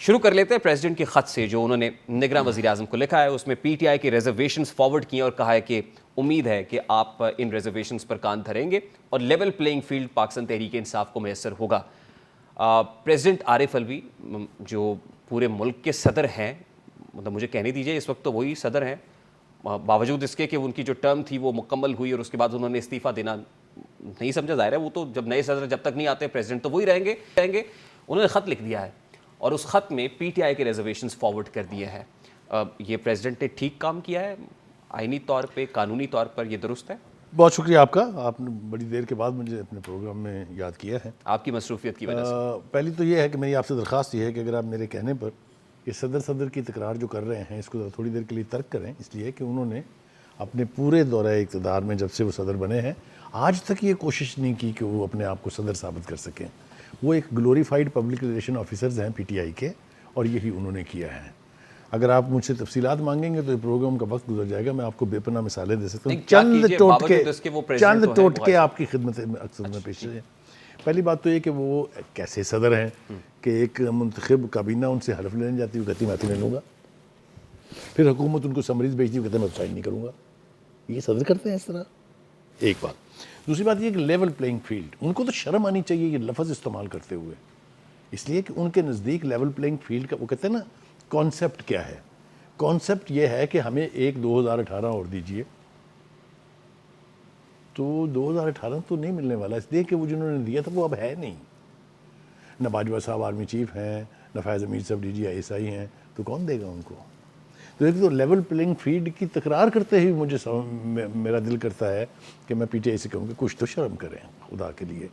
شروع کر لیتے ہیں پریزیڈنٹ کے خط سے جو انہوں نے نگراں وزیر اعظم کو لکھا ہے. اس میں پی ٹی آئی کے ریزرویشنز فارورڈ کیے اور کہا ہے کہ امید ہے کہ آپ ان ریزرویشنز پر کان دھریں گے اور level playing field Pakistan Tehreek Insaf کو میسر ہوگا. پریزیڈنٹ عارف الوی جو پورے ملک کے صدر ہیں, مطلب مجھے کہنے دیجیے اس وقت تو وہی صدر ہیں, باوجود اس کے کہ ان کی جو ٹرم تھی وہ مکمل ہوئی اور اس کے بعد انہوں نے استعفیٰ دینا نہیں سمجھا. ظاہر ہے وہ تو جب نئے صدر جب تک نہیں آتے پریزیڈنٹ تو وہی رہیں گے. انہوں نے خط لکھ دیا ہے اور اس خط میں پی ٹی آئی کے ریزرویشنز فارورڈ کر دیے ہیں. یہ پریزیڈنٹ نے ٹھیک کام کیا ہے آئینی طور پہ, قانونی طور پر یہ درست ہے؟ بہت شکریہ آپ کا, آپ نے بڑی دیر کے بعد مجھے اپنے پروگرام میں یاد کیا ہے. آپ کی مصروفیت کی وجہ سے. پہلی تو یہ ہے کہ میری آپ سے درخواست یہ ہے کہ اگر آپ میرے کہنے پر یہ صدر کی تکرار جو کر رہے ہیں اس کو تھوڑی دیر کے لیے ترک کریں, اس لیے کہ انہوں نے اپنے پورے دورہ اقتدار میں جب سے وہ صدر بنے ہیں آج تک یہ کوشش نہیں کی کہ وہ اپنے آپ کو صدر ثابت کر سکیں. وہ ایک گلوریفائڈ پبلک ریلیشن آفیسرز ہیں پی ٹی آئی کے, اور یہی انہوں نے کیا ہے. اگر آپ مجھ سے تفصیلات مانگیں گے تو یہ پروگرام کا وقت گزر جائے گا. میں آپ کو بے پناہ مثالیں دے سکتا ہوں, چند ٹوٹکے آپ کی خدمت میں پیش ہے. پہلی بات تو یہ کہ وہ کیسے صدر ہیں کہ ایک منتخب کابینہ ان سے حلف لینے جاتی ہے, وہ کہتی میں نہیں لوں گا, پھر حکومت ان کو سمریز بھیجتی ہے, وہ کہتے ہیں میں سائن نہیں کروں گا. یہ صدر کرتے ہیں اس طرح؟ ایک بات. دوسری بات یہ کہ لیول پلینگ فیلڈ, ان کو تو شرم آنی چاہیے یہ لفظ استعمال کرتے ہوئے, اس لیے کہ ان کے نزدیک لیول پلینگ فیلڈ کا وہ کہتے ہیں نا کانسیپٹ کیا ہے. کانسیپٹ یہ ہے کہ ہمیں ایک 2018 اور دیجئے, تو 2018 تو نہیں ملنے والا, اس لیے کہ وہ جنہوں نے دیا تھا وہ اب ہے نہیں. نہ باجوہ صاحب آرمی چیف ہیں, نہ فیض امیر صاحب D G I S I ہیں, تو کون دے گا ان کو؟ تو ایک تو لیول پلینگ فیلڈ کی تکرار کرتے ہی مجھے میرا دل کرتا ہے کہ میں پی ٹی آئی سے کہوں کہ کچھ تو شرم کریں خدا کے لیے.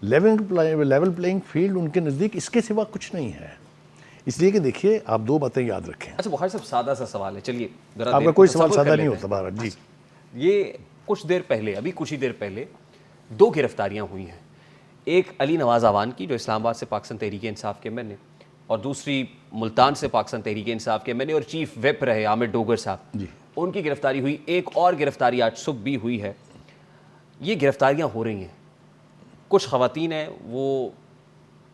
لیول پلینگ فیلڈ ان کے نزدیک اس کے سوا کچھ نہیں ہے. اس لیے کہ دیکھیے آپ دو باتیں یاد رکھیں. اچھا بخاری صاحب سادہ سا سوال ہے, چلیے آپ کا کوئی سوال سادہ نہیں ہوتا بہرحال. جی یہ کچھ دیر پہلے, ابھی کچھ ہی دیر پہلے 2 گرفتاریاں ہوئی ہیں. ایک علی نواز آوان کی جو اسلام آباد سے پاکستان تحریک انصاف کے ایم این اے, اور دوسری ملتان سے پاکستان تحریک انصاف کے ایم این اے اور چیف ویپ رہے عامر ڈوگر صاحب, جی ان کی گرفتاری ہوئی. ایک اور گرفتاری آج صبح بھی ہوئی ہے. یہ گرفتاریاں ہو رہی ہیں, کچھ خواتین ہیں وہ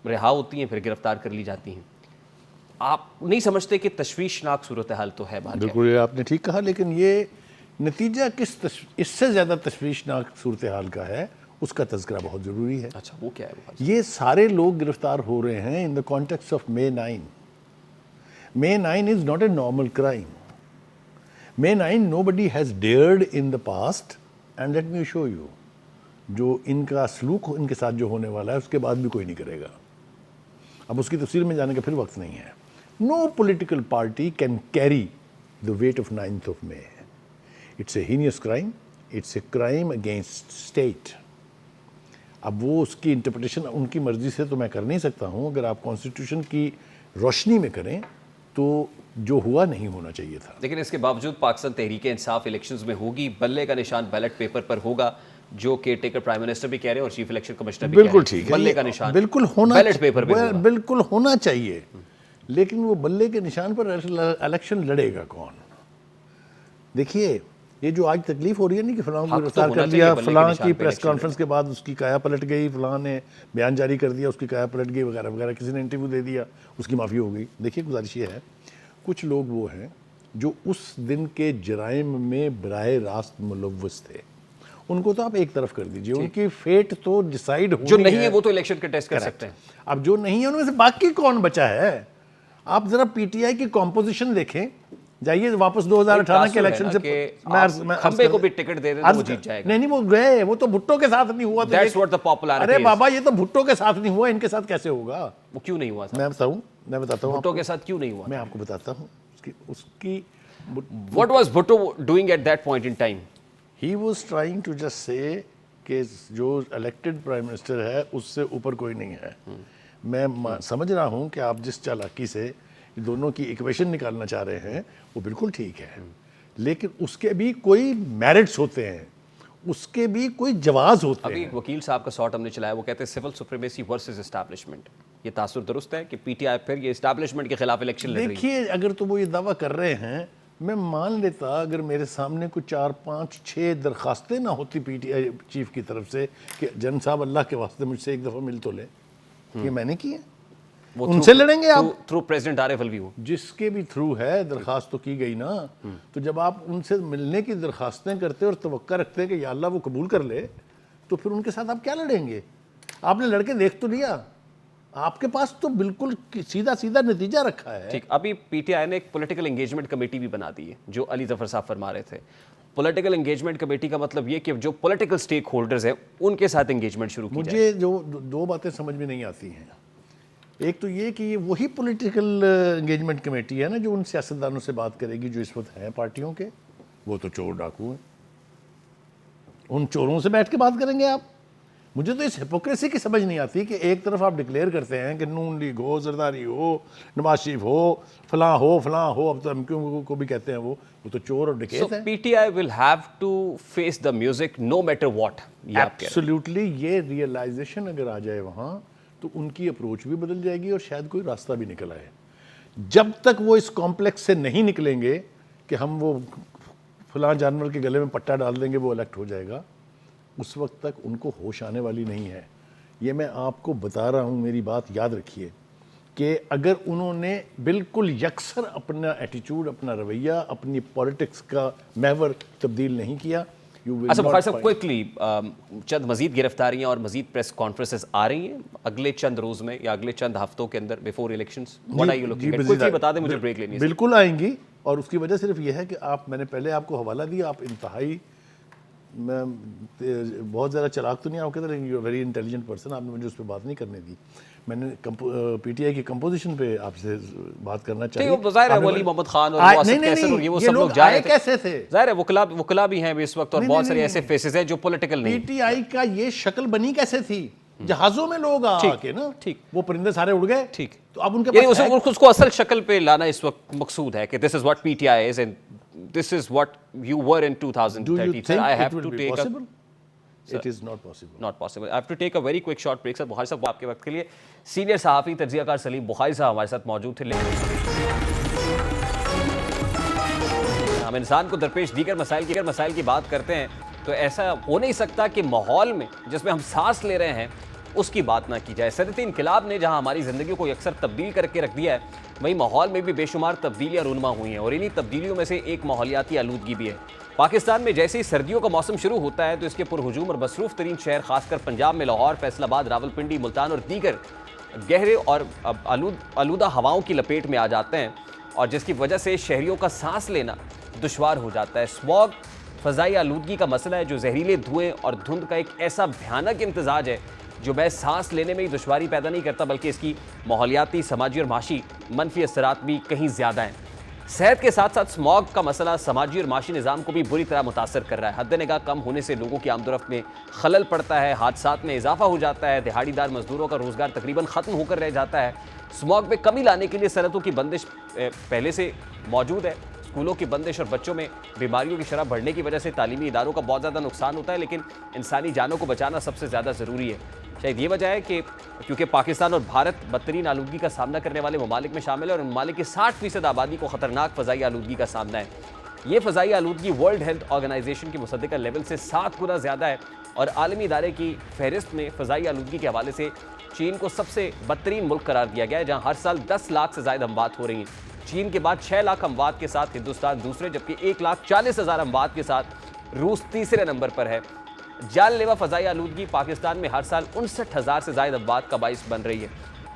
رہا ہوتی ہیں پھر گرفتار کر لی جاتی ہیں. آپ نہیں سمجھتے کہ تشویشناک صورتحال تو ہے؟ بات بالکل یہ آپ نے ٹھیک کہا, لیکن یہ نتیجہ اس سے زیادہ تشویشناک صورتحال کا ہے, اس کا تذکرہ بہت ضروری ہے. اچھا وہ کیا ہے؟ یہ سارے لوگ گرفتار ہو رہے ہیں in the context of May 9. May 9 is not a normal crime. May 9 nobody has dared in the past, and let me show you, جو ان کا سلوک ان کے ساتھ جو ہونے والا ہے اس کے بعد بھی کوئی نہیں کرے گا. اب اس کی تفصیل میں جانے کا پھر وقت نہیں ہے. No political party can carry the weight of 9th of May. It's a heinous crime. It's a crime against state. اب وہ اس کی انٹرپریٹیشن ان کی مرضی سے تو میں کر نہیں سکتا ہوں. اگر آپ کانسٹیٹیوشن کی روشنی میں کریں تو جو ہوا نہیں ہونا چاہیے تھا. لیکن اس کے باوجود پاکستان تحریک انصاف الیکشنز میں ہوگی, بلے کا نشان بیلٹ پیپر پر ہوگا, جو کیئر ٹیکر پرائم منسٹر بھی کہہ رہے ہیں اور چیف الیکشن کمشنر بھی کہہ رہے ہیں. بالکل ٹھیک ہے, بلے کا نشان بالکل ہونا بیلٹ پیپر پہ ہوگا. بالکل ہونا چاہیے, لیکن وہ بلے کے نشان پر الیکشن لڑے گا کون؟ دیکھیے یہ جو آج تکلیف ہو رہی ہے نا کہ فلاں کو گرفتار کر لیا, فلاں کی پریس کانفرنس کے بعد اس کی کایا پلٹ گئی, فلاں نے بیان جاری کر دیا اس کی کایا پلٹ گئی وغیرہ وغیرہ, کسی نے انٹرویو دے دیا اس کی معافی ہو گئی. دیکھیے گزارش یہ ہے, کچھ لوگ وہ ہیں جو اس دن کے جرائم میں براہ راست ملوث تھے, ان کو تو آپ ایک طرف کر دیجئے, ان کی فیٹ تو ڈیسائیڈ ہونی ہے. جو نہیں ہے وہ تو الیکشن کے ٹیسٹ کر سکتے ہیں. اب جو نہیں ہے ان میں سے باقی کون بچا ہے؟ آپ ذرا پی ٹی آئی کی کمپوزیشن دیکھیں, جائیے واپس 2018 کے الیکشن سے, کھمبے کو بھی ٹکٹ دے دیں تو وہ جیت جائے گا. نہیں وہ گئے, وہ تو بھٹو کے ساتھ نہیں ہوا. That's what the popularity is. ارے بابا یہ تو بھٹو کے ساتھ نہیں ہوا, ان کے ساتھ کیسے ہوگا؟ وہ کیوں نہیں ہوا تھا؟ میں بتاتا ہوں بھٹو کے ساتھ کیوں نہیں ہوا؟ میں آپ کو بتاتا ہوں اس کی. What was Bhutto doing at that point in time? He was trying to just say کہ جو الیکٹڈ پرائم منسٹر ہے اس سے اوپر کوئی نہیں ہے. میں سمجھ رہا ہوں کہ آپ جس چالاکی سے دونوں کی ایکویشن نکالنا چاہ رہے ہیں وہ بالکل ٹھیک ہے, لیکن اس کے بھی کوئی میرٹس ہوتے ہیں, اس کے بھی کوئی جواز ہوتے ہیں. ابھی وکیل صاحب کا سارٹ ہم نے چلایا, وہ کہتے ہیں سول سپریمیسی ورسز اسٹیبلشمنٹ. یہ تاثر درست ہے کہ پی ٹی آئی پھر یہ اسٹیبلشمنٹ کے خلاف الیکشن لڑ رہی ہے؟ دیکھیے اگر تو وہ یہ دعویٰ کر رہے ہیں, میں مان لیتا اگر میرے سامنے کوئی 4 5 6 درخواستیں نہ ہوتی پی ٹی آئی چیف کی طرف سے کہ جن صاحب اللہ کے واسطے مجھ سے ایک دفعہ مل تو لے, یہ میں نے کی ہے. ان سے لڑیں گے آپ تھرو پریزیڈنٹ عارف الوی ہو. جس کے بھی تھرو ہے درخواست تو کی گئی نا, تو جب آپ ان سے ملنے کی درخواستیں کرتے اور توقع رکھتے کہ یا اللہ وہ قبول کر لے, تو پھر ان کے ساتھ آپ کیا لڑیں گے؟ آپ نے لڑکے دیکھ تو لیا, آپ کے پاس تو بالکل سیدھا سیدھا نتیجہ رکھا ہے. ٹھیک, ابھی پی ٹی آئی نے ایک پولیٹیکل انگیجمنٹ کمیٹی بھی بنا دی ہے, جو علی ظفر صاحب فرما رہے تھے. پولیٹیکل انگیجمنٹ کمیٹی کا مطلب یہ کہ جو پولیٹیکل سٹیک ہولڈرز ہیں ان کے ساتھ انگیجمنٹ شروع کی جائے. مجھے جو دو باتیں سمجھ میں نہیں آتی ہیں, ایک تو یہ کہ یہ وہی پولیٹیکل انگیجمنٹ کمیٹی ہے نا جو ان سیاستدانوں سے بات کرے گی جو اس وقت ہیں پارٹیوں کے, وہ تو چور ڈاکو ہیں, ان چوروں سے بیٹھ کے بات کریں گے آپ؟ مجھے تو اس ہپوکریسی کی سمجھ نہیں آتی کہ ایک طرف آپ ڈکلیئر کرتے ہیں کہ نون لیگ ہو, زرداری ہو, نواز شریف ہو, فلاں ہو, اب تو ایم کیو کو بھی کہتے ہیں, وہ تو چور اور ڈکیت ہیں. P T I will have to face the music no matter what. Absolutely, یہ ریئلائزیشن اگر آ جائے وہاں تو ان کی اپروچ بھی بدل جائے گی اور شاید کوئی راستہ بھی نکل آئے. جب تک وہ اس کمپلیکس سے نہیں نکلیں گے کہ ہم وہ فلاں جانور کے گلے میں پٹا ڈال دیں گے وہ الیکٹ ہو جائے گا, اس وقت تک ان کو ہوش آنے والی نہیں ہے. یہ میں آپ کو بتا رہا ہوں, میری بات یاد رکھیے کہ اگر انہوں نے بالکل یکسر اپنا ایٹیچیوڈ, اپنا رویہ, اپنی پولیٹکس کا محور تبدیل نہیں کیا. اچھا بخاری صاحب, کوئکلی چند مزید گرفتاریاں اور مزید پریس کانفرنسز آ رہی ہیں اگلے چند روز میں یا اگلے چند ہفتوں کے اندر before elections? What are you looking at? Quickly بتا دیں, مجھے بریک لینی ہے. بالکل آئیں گی, اور اس کی وجہ صرف یہ ہے کہ میں نے پہلے آپ کو حوالہ دیا, آپ انتہائی, میں بہت زیادہ چلاک تو نہیں آپ کہتے, لیکن یو ویری انٹیلیجنٹ پرسن, آپ نے مجھے اس پہ بات نہیں کرنے دی. میں نے پی ٹی آئی کی کمپوزیشن پہ آپ سے بات کرنا چاہیے. ظاہر ہے ولی محمد خان اور واسط کیسر اور یہ سب لوگ جائے کیسے تھے, ظاہر ہے وکلا بھی ہیں اس وقت, اور بہت سارے ایسے فیسز ہیں جو پولیٹیکل نہیں. پی ٹی آئی کا یہ شکل بنی کیسے تھی؟ جہازوں میں لوگ آ کے نا, ٹھیک, وہ پرندے سارے اڑ گئے. ٹھیک, تو اب ان کے پاس اس کو اصل شکل پہ لانا اس وقت مقصود ہے کہ this is what P T I is and this is what you were in 2030. I have to take a It is not possible. Not possible. I have to take a very quick short break. سر بخاری صاحب آپ کے وقت کے لیے senior صحافی تجزیہ کار سلیم بخاری صاحب ہمارے ساتھ موجود تھے. ہم انسان کو درپیش دیگر مسائل کی بات کرتے ہیں تو ایسا ہو نہیں سکتا کہ ماحول میں جس میں ہم سانس لے رہے ہیں اس کی بات نہ کی جائے. صنعتی انقلاب نے جہاں ہماری زندگیوں کو یکسر تبدیل کر کے رکھ دیا ہے, وہیں ماحول میں بھی بے شمار تبدیلیاں رونما ہوئی ہیں, اور انہی تبدیلیوں میں سے ایک ماحولیاتی آلودگی بھی ہے. پاکستان میں جیسے ہی سردیوں کا موسم شروع ہوتا ہے تو اس کے پرہجوم اور مصروف ترین شہر خاص کر پنجاب میں لاہور, فیصل آباد, راولپنڈی, ملتان اور دیگر گہرے اور آلودہ ہواؤں کی لپیٹ میں آ جاتے ہیں, اور جس کی وجہ سے شہریوں کا سانس لینا دشوار ہو جاتا ہے. اسموگ فضائی آلودگی کا مسئلہ ہے جو زہریلے دھوئیں اور دھند کا ایک ایسا بھیانک امتزاج ہے جو محض سانس لینے میں ہی دشواری پیدا نہیں کرتا بلکہ اس کی ماحولیاتی, سماجی اور معاشی منفی اثرات بھی کہیں زیادہ ہیں. صحت کے ساتھ ساتھ اسموگ کا مسئلہ سماجی اور معاشی نظام کو بھی بری طرح متاثر کر رہا ہے. حد نگاہ کم ہونے سے لوگوں کی آمد و رفت میں خلل پڑتا ہے, حادثات میں اضافہ ہو جاتا ہے, دہاڑی دار مزدوروں کا روزگار تقریباً ختم ہو کر رہ جاتا ہے. اسموگ میں کمی لانے کے لیے صنعتوں کی بندش پہلے سے موجود ہے. اسکولوں کی بندش اور بچوں میں بیماریوں کی شرح بڑھنے کی وجہ سے تعلیمی اداروں کا بہت زیادہ نقصان ہوتا ہے, لیکن انسانی جانوں کو بچانا سب سے زیادہ ضروری ہے. شاید یہ وجہ ہے کہ کیونکہ پاکستان اور بھارت بدترین آلودگی کا سامنا کرنے والے ممالک میں شامل ہے, اور ان ممالک کی 60% آبادی کو خطرناک فضائی آلودگی کا سامنا ہے. یہ فضائی آلودگی ورلڈ ہیلتھ آرگنائزیشن کی مصدقہ لیول سے 7 گنا زیادہ ہے, اور عالمی ادارے کی فہرست میں فضائی آلودگی کے حوالے سے چین کو سب سے بدترین ملک قرار دیا گیا ہے, جہاں ہر سال 10 لاکھ سے زائد اموات ہو رہی ہیں. چین کے بعد 6 لاکھ اموات کے ساتھ ہندوستان دوسرے, جبکہ 1,40,000 اموات کے ساتھ روس تیسرے نمبر پر ہے. جان لیوا فضائی آلودگی پاکستان میں ہر سال 59,000 سے زائد اموات کا باعث بن رہی ہے,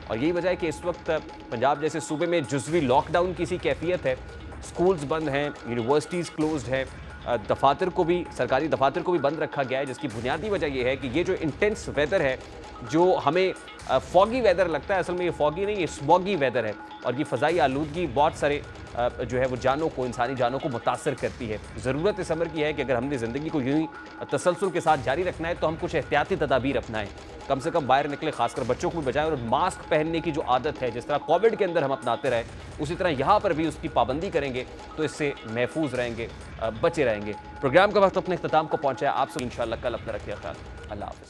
اور یہی وجہ ہے کہ اس وقت پنجاب جیسے صوبے میں جزوی لاک ڈاؤن کی سی کیفیت ہے. سکولز بند ہیں, یونیورسٹیز کلوزڈ ہیں, دفاتر کو بھی, سرکاری دفاتر کو بھی بند رکھا گیا ہے, جس کی بنیادی وجہ یہ ہے کہ یہ جو انٹینس ویدر ہے, جو ہمیں فوگی ویدر لگتا ہے, اصل میں یہ فوگی نہیں, یہ اسموگی ویدر ہے, اور یہ فضائی آلودگی بہت سارے جو ہے وہ جانوں کو, انسانی جانوں کو متاثر کرتی ہے. ضرورت اس امر کی ہے کہ اگر ہم نے زندگی کو یوں ہی تسلسل کے ساتھ جاری رکھنا ہے تو ہم کچھ احتیاطی تدابیر اپنائیں, کم سے کم باہر نکلے, خاص کر بچوں کو بھی بچائیں, اور ماسک پہننے کی جو عادت ہے جس طرح کووڈ کے اندر ہم اپناتے رہے اسی طرح یہاں پر بھی اس کی پابندی کریں گے تو اس سے محفوظ رہیں گے, بچے رہیں گے. پروگرام کا وقت اپنے اختتام کو پہنچا ہے. آپ سے انشاءاللہ کل اپنا رکھیے خیال. اللہ حافظ.